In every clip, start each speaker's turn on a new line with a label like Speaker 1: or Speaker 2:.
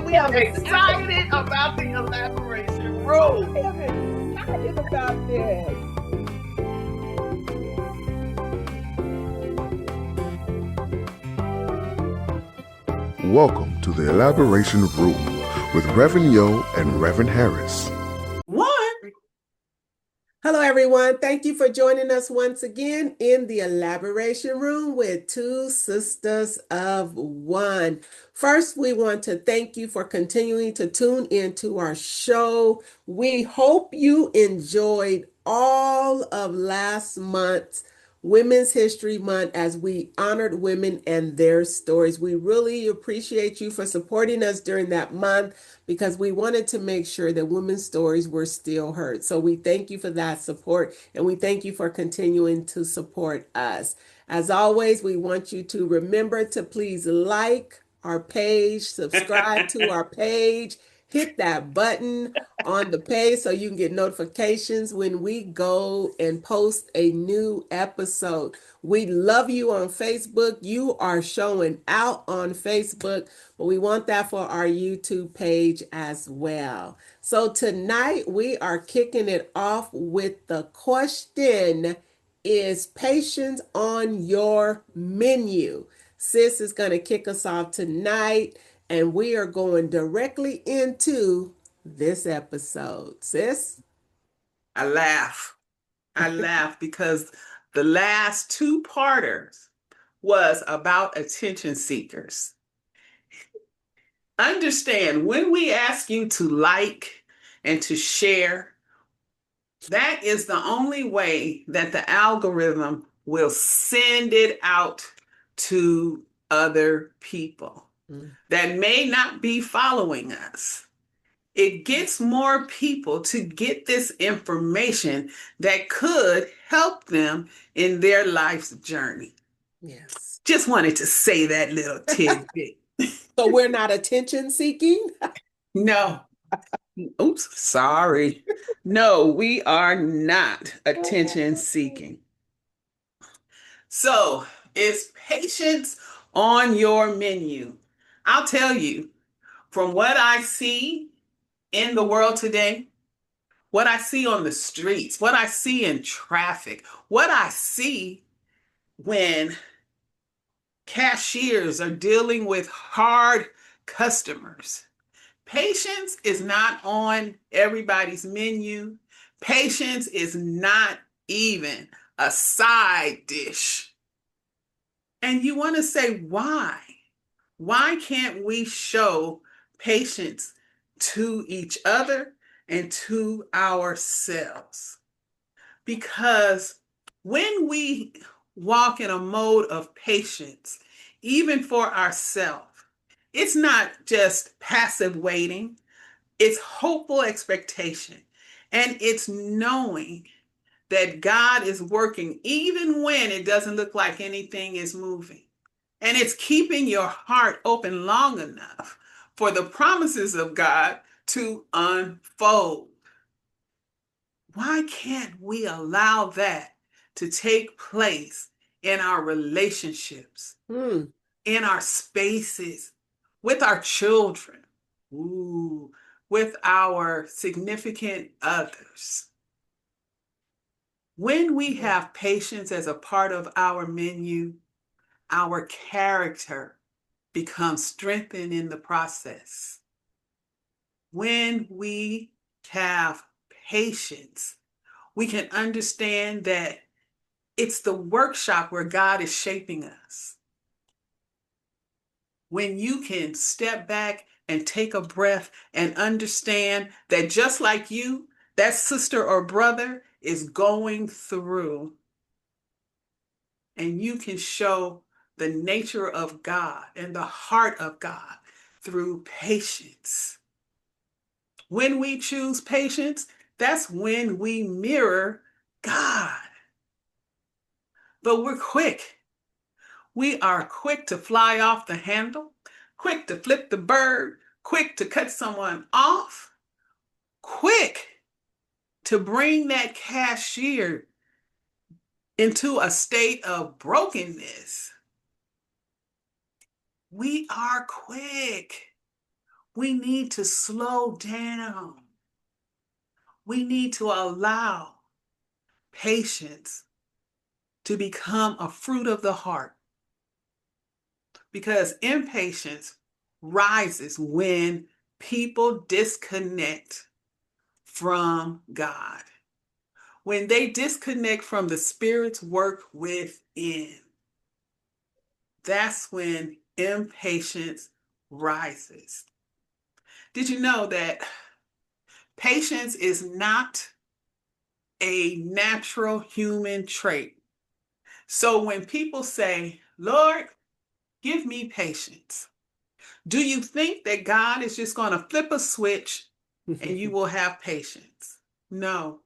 Speaker 1: We are excited about the elaboration room.
Speaker 2: I am excited about this.
Speaker 3: Welcome to the Elaboration Room with Reverend Yo and Reverend Harris.
Speaker 1: One.
Speaker 2: Hello, everyone. Thank you for joining us once again in the Elaboration Room with two sisters of one. First, we want to thank you for continuing to tune into our show. We hope you enjoyed all of last month's Women's History Month as we honored women and their stories. We really appreciate you for supporting us during that month because we wanted to make sure that women's stories were still heard. So we thank you for that support and we thank you for continuing to support us. As always, we want you to remember to please like our page, subscribe to our page, hit that button on the page so you can get notifications when we go and post a new episode. We love you on Facebook. You are showing out on Facebook, but we want that for our YouTube page as well. So tonight we are kicking it off with the question, is patience on your menu? Sis is going to kick us off tonight, and we are going directly into this episode. Sis?
Speaker 1: I laugh because the last two-parters was about attention seekers. Understand, when we ask you to like and to share, that is the only way that the algorithm will send it out to other people that may not be following us. It gets more people to get this information that could help them in their life's journey.
Speaker 2: Yes.
Speaker 1: Just wanted to say that little tidbit.
Speaker 2: So we're not attention seeking?
Speaker 1: No. Oops, sorry. No, we are not attention seeking. So, is patience on your menu? I'll tell you, from what I see in the world today, what I see on the streets, what I see in traffic, what I see when cashiers are dealing with hard customers. Patience is not on everybody's menu. Patience is not even a side dish. And you want to say, why? Why can't we show patience to each other and to ourselves? Because when we walk in a mode of patience, even for ourselves, it's not just passive waiting, it's hopeful expectation. And it's knowing that God is working even when it doesn't look like anything is moving. And it's keeping your heart open long enough for the promises of God to unfold. Why can't we allow that to take place in our relationships, in our spaces, with our children, with our significant others? When we have patience as a part of our menu, our character becomes strengthened in the process. When we have patience, we can understand that it's the workshop where God is shaping us. When you can step back and take a breath and understand that just like you, that sister or brother is going through, and you can show the nature of God and the heart of God through patience. When we choose patience, that's when we mirror God. But we're quick. We are quick to fly off the handle, quick to flip the bird, quick to cut someone off, quick to bring that cashier into a state of brokenness. We are quick. We need to slow down. We need to allow patience to become a fruit of the heart because impatience rises when people disconnect from God, when they disconnect from the Spirit's work within. That's when impatience rises. Did you know that patience is not a natural human trait? So when people say, Lord, give me patience, do you think that God is just going to flip a switch and you will have patience? No.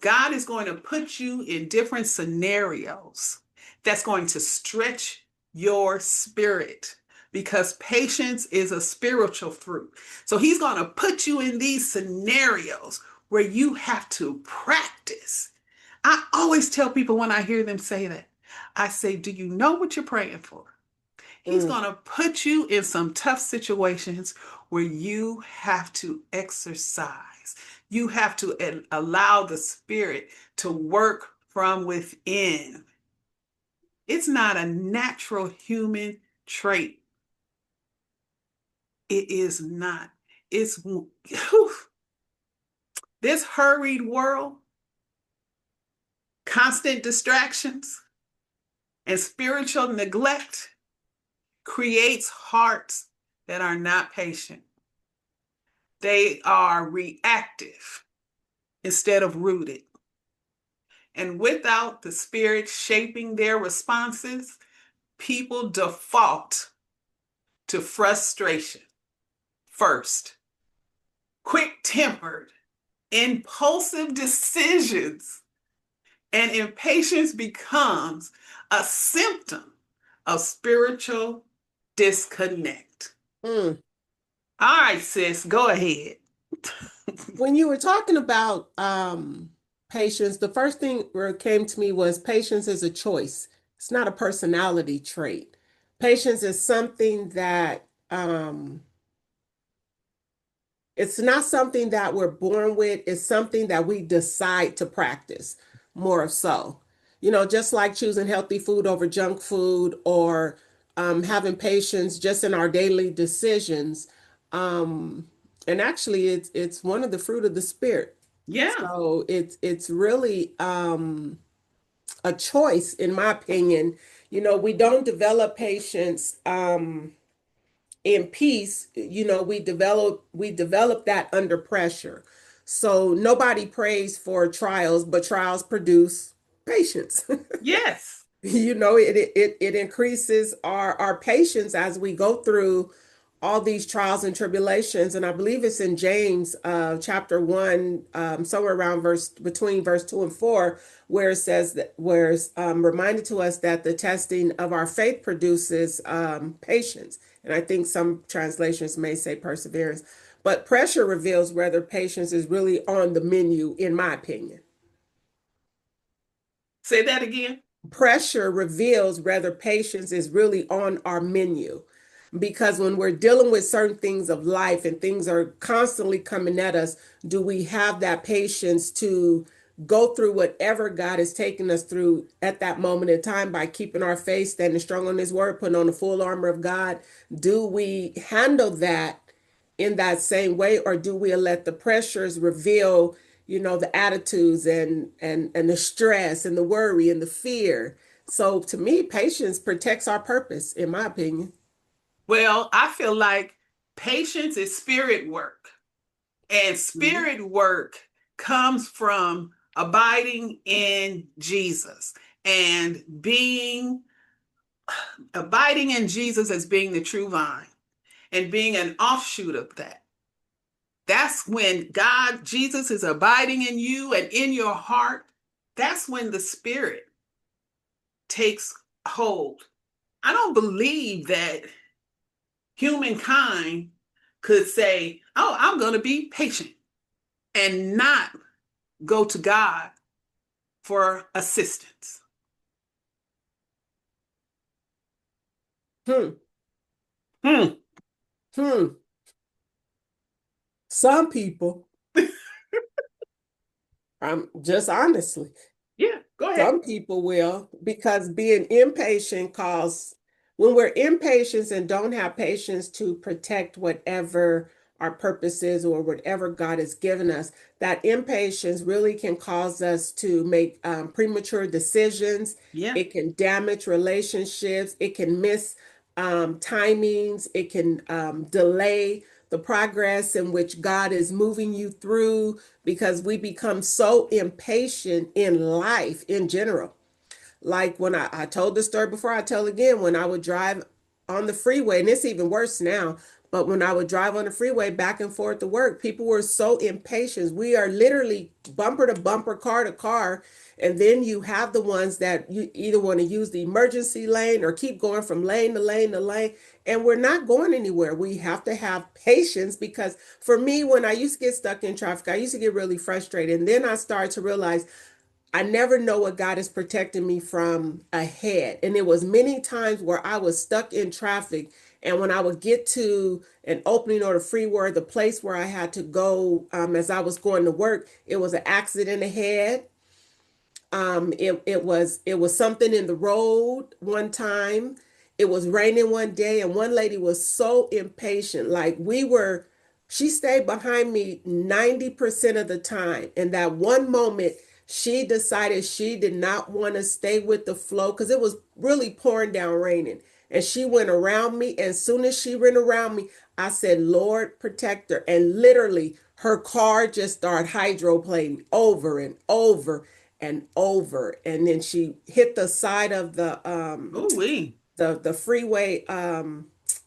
Speaker 1: God is going to put you in different scenarios that's going to stretch your spirit because patience is a spiritual fruit. So he's going to put you in these scenarios where you have to practice. I always tell people when I hear them say that, I say, do you know what you're praying for? He's
Speaker 2: Mm,
Speaker 1: going to put you in some tough situations where you have to exercise. You have to allow the Spirit to work from within. It's not a natural human trait. It is not. It's whew, this hurried world, constant distractions, and spiritual neglect creates hearts that are not patient. They are reactive instead of rooted. And without the Spirit shaping their responses, people default to frustration first, quick tempered, impulsive decisions, and impatience becomes a symptom of spiritual disconnect.
Speaker 2: mm.
Speaker 1: All right, sis, go ahead.
Speaker 2: When you were talking about patience, the first thing that came to me was patience is a choice. It's not a personality trait. Patience is something that it's not something that we're born with. It's something that we decide to practice more so. You know, just like choosing healthy food over junk food or having patience just in our daily decisions. Um, and actually, it's one of the fruit of the spirit.
Speaker 1: Yeah.
Speaker 2: So it's really a choice, in my opinion. You know, we don't develop patience. In peace, you know, we develop that under pressure. So nobody prays for trials, but trials produce patience.
Speaker 1: Yes.
Speaker 2: You know, it increases our patience as we go through all these trials and tribulations. And I believe it's in James chapter 1, somewhere around between verse 2 and 4, where it says that, where it's reminded to us that the testing of our faith produces patience. And I think some translations may say perseverance. But pressure reveals whether patience is really on the menu, in my opinion.
Speaker 1: Say that again.
Speaker 2: Pressure reveals whether patience is really on our menu. Because when we're dealing with certain things of life and things are constantly coming at us, do we have that patience to go through whatever God is taking us through at that moment in time by keeping our faith, standing strong on His word, putting on the full armor of God? Do we handle that in that same way, or do we let the pressures reveal, you know, the attitudes and the stress and the worry and the fear? So to me, patience protects our purpose, in my opinion.
Speaker 1: Well, I feel like patience is spirit work, and
Speaker 2: Mhm.
Speaker 1: spirit work comes from abiding in Jesus and being abiding in Jesus as being the true vine and being an offshoot of that. That's when God, Jesus is abiding in you and in your heart. That's when the spirit takes hold. I don't believe that humankind could say, oh, I'm going to be patient and not go to God for assistance.
Speaker 2: Hmm.
Speaker 1: Hmm.
Speaker 2: Hmm. Some people, just honestly,
Speaker 1: Yeah, go ahead.
Speaker 2: some people will, because being impatient cause when we're impatient and don't have patience to protect whatever our purpose is or whatever God has given us, that impatience really can cause us to make premature decisions.
Speaker 1: Yeah.
Speaker 2: It can damage relationships. It can miss timings. It can delay the progress in which God is moving you through because we become so impatient in life in general. Like when I told the story before, I tell again, when I would drive on the freeway, and it's even worse now, but when I would drive on the freeway back and forth to work, people were so impatient. We are literally bumper to bumper, car to car. And then you have the ones that you either want to use the emergency lane or keep going from lane to lane to lane. And we're not going anywhere. We have to have patience because for me, when I used to get stuck in traffic, I used to get really frustrated. And then I started to realize I never know what God is protecting me from ahead. And it was many times where I was stuck in traffic. And when I would get to an opening or the freeway, the place where I had to go as I was going to work, it was an accident ahead. It was something in the road one time. It was raining one day, and one lady was so impatient. She stayed behind me 90% of the time. And that one moment, she decided she did not want to stay with the flow because it was really pouring down raining. And she went around me. And as soon as she went around me, I said, Lord, protect her. And literally, her car just started hydroplaning over and over and over. And then she hit the side of
Speaker 1: Ooh wee.
Speaker 2: the freeway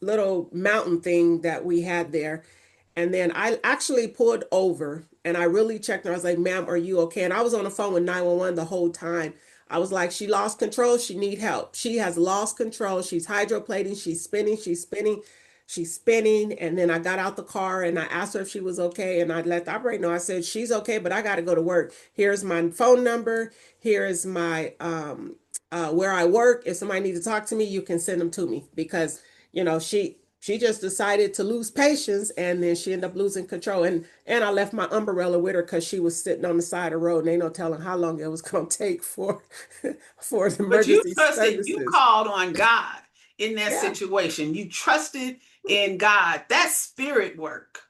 Speaker 2: little mountain thing that we had there. And then I actually pulled over and I really checked her. I was like, ma'am, are you okay? And I was on the phone with 911 the whole time. I was like, she lost control. She need help. She has lost control. She's hydroplaning. She's spinning. She's spinning. She's spinning. And then I got out the car and I asked her if she was okay. And I let the operator know. I said, she's okay, but I got to go to work. Here's my phone number. Here is my where I work. If somebody needs to talk to me, you can send them to me because she just decided to lose patience and then she ended up losing control. And I left my umbrella with her because she was sitting on the side of the road and ain't no telling how long it was gonna take for for the
Speaker 1: But you
Speaker 2: emergency
Speaker 1: trusted, you
Speaker 2: services.
Speaker 1: called on God in that
Speaker 2: Yeah.
Speaker 1: situation. You trusted in God. That's spirit work.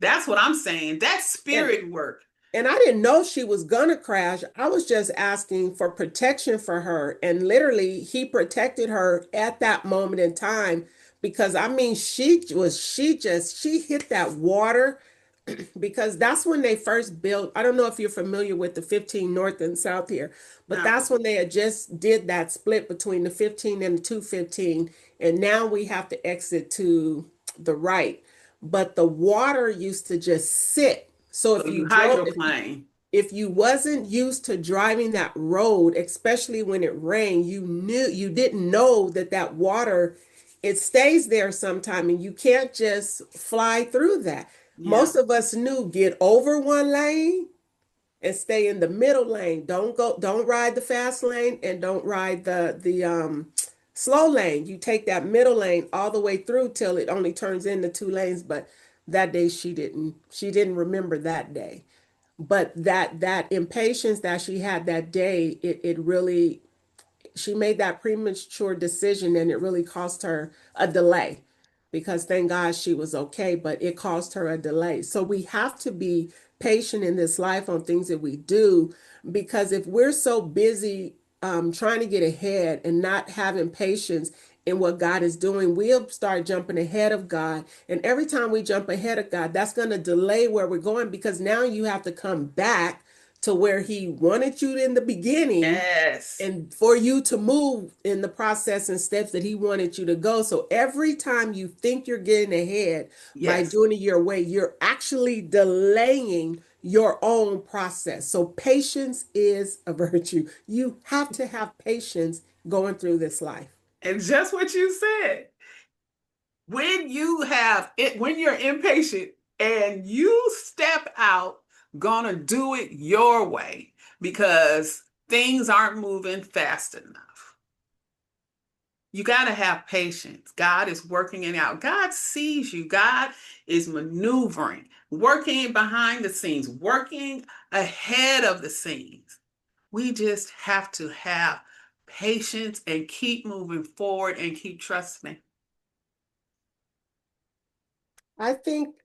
Speaker 1: That's what I'm saying. That's
Speaker 2: And
Speaker 1: spirit work.
Speaker 2: and I didn't know she was gonna crash. I was just asking for protection for her. And literally he protected her at that moment in time because I mean she hit that water because that's when they first built. I don't know if you're familiar with the 15 North and South here, but
Speaker 1: No.
Speaker 2: that's when they had just did that split between the 15 and the 215, and now we have to exit to the right. But the water used to just sit. So
Speaker 1: So you hydroplane.
Speaker 2: if you wasn't used to driving that road, especially when it rained, you didn't know that that water it stays there sometime and you can't just fly through that.
Speaker 1: Yeah.
Speaker 2: Most of us knew get over one lane and stay in the middle lane. Don't ride the fast lane and don't ride the slow lane. You take that middle lane all the way through till it only turns into two lanes. But that day she didn't remember that day. But that impatience that she had that day, it really she made that premature decision and it really cost her a delay because thank God she was okay, but it cost her a delay. So we have to be patient in this life on things that we do because if we're so busy trying to get ahead and not having patience in what God is doing, we'll start jumping ahead of God. And every time we jump ahead of God, that's going to delay where we're going because now you have to come back to where He wanted you in the beginning
Speaker 1: Yes.
Speaker 2: and for you to move in the process and steps that he wanted you to go. So every time you think you're getting ahead by
Speaker 1: Yes.
Speaker 2: doing it your way, you're actually delaying your own process. So patience is a virtue. You have to have patience going through this life.
Speaker 1: And just what you said. When you have it, when you're impatient and you step out, gonna do it your way because things aren't moving fast enough. You got to have patience. God is working it out. God sees you. God is maneuvering, working behind the scenes, working ahead of the scenes. We just have to have patience and keep moving forward and keep trusting.
Speaker 2: I think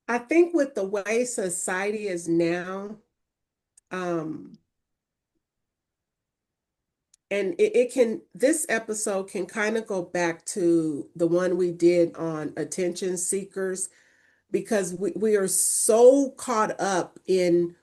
Speaker 2: I think with the way society is now, um, and this episode can kind of go back to the one we did on attention seekers, because we are so caught up in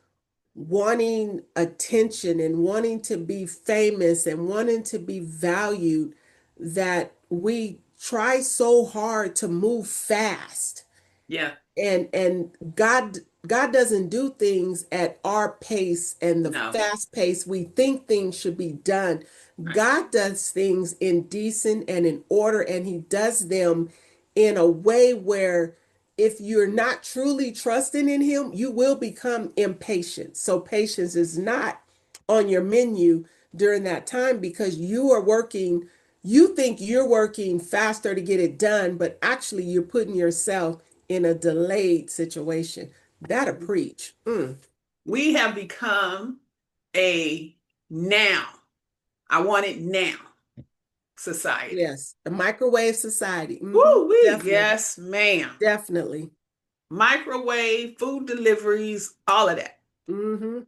Speaker 2: wanting attention and wanting to be famous and wanting to be valued that we try so hard to move fast.
Speaker 1: Yeah,
Speaker 2: And God doesn't do things at our pace and the
Speaker 1: no,
Speaker 2: fast pace we think things should be done.
Speaker 1: right.
Speaker 2: God does things in decent and in order, and he does them in a way where if you're not truly trusting in him, you will become impatient. So patience is not on your menu during that time, because you think you're working faster to get it done, but actually you're putting yourself in a delayed situation. That'll preach.
Speaker 1: We have become a now, I want it now society.
Speaker 2: Yes, the microwave society.
Speaker 1: Woo wee,
Speaker 2: Definitely,
Speaker 1: yes, ma'am.
Speaker 2: definitely.
Speaker 1: Microwave, food deliveries, all of that.
Speaker 2: hmm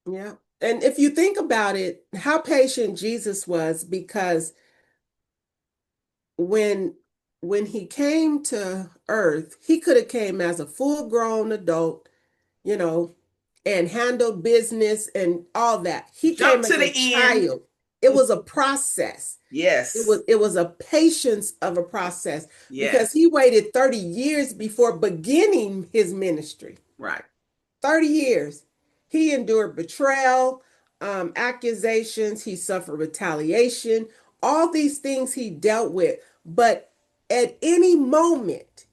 Speaker 2: Yeah. And if you think about it, how patient Jesus was, because when when he came to earth, he could have came as a full-grown adult, you know, and handled business and all that. He
Speaker 1: Jump
Speaker 2: came
Speaker 1: to
Speaker 2: as a
Speaker 1: the end.
Speaker 2: child. It was a process. It
Speaker 1: Yes,
Speaker 2: was it was a patience of a process, because
Speaker 1: yes,
Speaker 2: he waited 30 years before beginning his ministry.
Speaker 1: right.
Speaker 2: 30 years. He endured betrayal, accusations, he suffered retaliation, all these things he dealt with. But at any moment,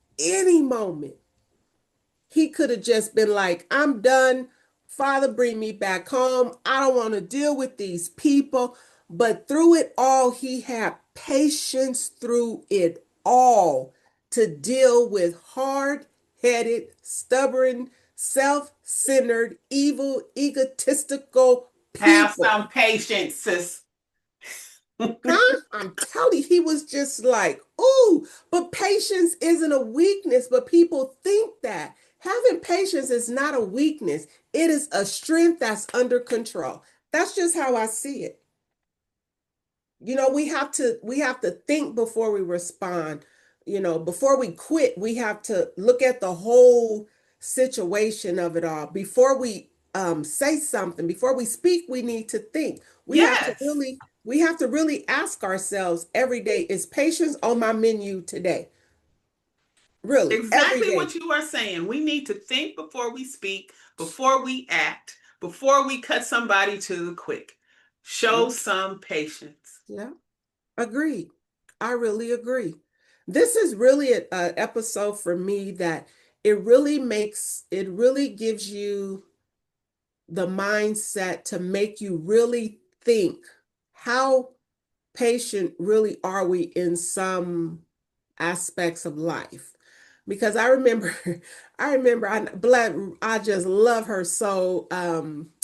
Speaker 2: he could have just been like, I'm done. Father, bring me back home. I don't want to deal with these people. But through it all, he had patience through it all to deal with hard headed, stubborn, self centered, evil, egotistical
Speaker 1: Have
Speaker 2: people.
Speaker 1: some patience, sis.
Speaker 2: Huh? I'm telling you, he was just like, ooh, but patience isn't a weakness, but people think that. Having patience is not a weakness. It is a strength that's under control. That's just how I see it. We have to think before we respond. Before we quit, we have to look at the whole situation of it all. Before we say something, before we speak, we need to think.
Speaker 1: Yes,
Speaker 2: We have to really ask ourselves every day, is patience on my menu today? Really, every
Speaker 1: exactly
Speaker 2: day.
Speaker 1: what you are saying. We need to think before we speak, before we act, before we cut somebody to the quick. Show
Speaker 2: Yeah,
Speaker 1: some patience.
Speaker 2: yeah. Agreed. I really agree. This is really a episode for me that it really gives you the mindset to make you really think, how patient really are we in some aspects of life. Because I remember I just love her so.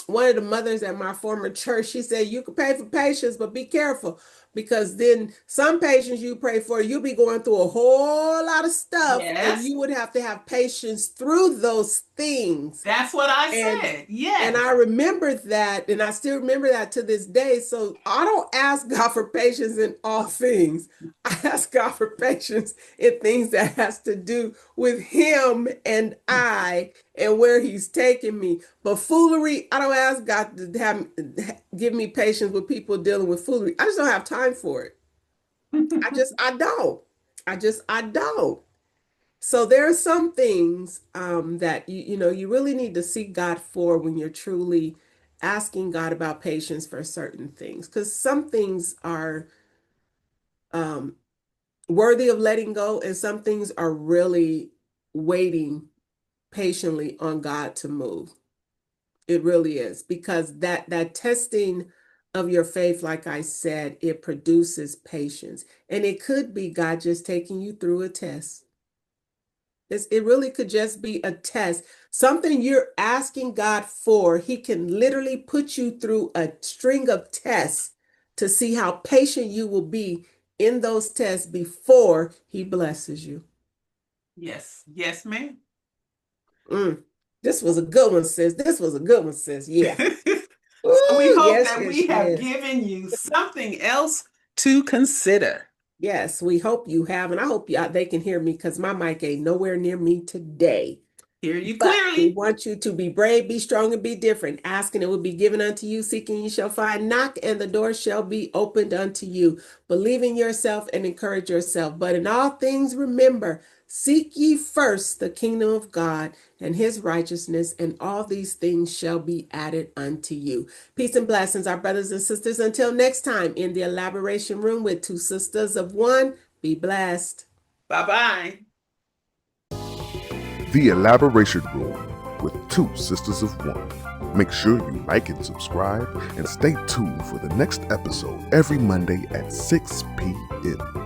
Speaker 2: One of the mothers at my former church, she said, you can pay for patience, but be careful, because then some patients you pray for, you'll be going through a whole lot of stuff, and
Speaker 1: Yes,
Speaker 2: you would have to have patience through those things.
Speaker 1: that's what I
Speaker 2: And
Speaker 1: said.
Speaker 2: and
Speaker 1: Yes.
Speaker 2: I remembered that, and I still remember that to this day. So I don't ask God for patience in all things. I ask God for patience in things that has to do with Him and I and where He's taking me. But foolery, I don't ask God to give me patience with people dealing with foolery. I just don't have time for it. I don't. I don't. So there are some things that you really need to seek God for when you're truly asking God about patience for certain things, because some things are um, worthy of letting go, and some things are really waiting patiently on God to move. It really is, because that testing of your faith, like I said, it produces patience. And it could be God just taking you through a test. It really could just be a test. Something you're asking God for, He can literally put you through a string of tests to see how patient you will be in those tests before He blesses you.
Speaker 1: Yes. Yes, ma'am.
Speaker 2: This was a good one, sis. This was a good one, sis. Yeah.
Speaker 1: So we
Speaker 2: Ooh,
Speaker 1: hope
Speaker 2: yes,
Speaker 1: that
Speaker 2: yes,
Speaker 1: we have
Speaker 2: yes.
Speaker 1: given you something else to consider.
Speaker 2: Yes, we hope you have. And I hope they can hear me because my mic ain't nowhere near me today.
Speaker 1: Hear you
Speaker 2: But we
Speaker 1: clearly.
Speaker 2: want you to be brave, be strong, and be different. Asking, it will be given unto you. Seeking, you shall find. Knock, and the door shall be opened unto you. Believe in yourself and encourage yourself. But in all things, remember, seek ye first the kingdom of God and his righteousness, and all these things shall be added unto you. Peace and blessings, our brothers and sisters. Until next time, in the elaboration room with two sisters of one, be blessed.
Speaker 1: Bye-bye.
Speaker 3: The Elaboration Room with two sisters of one. Make sure you like and subscribe and stay tuned for the next episode every Monday at 6 p.m.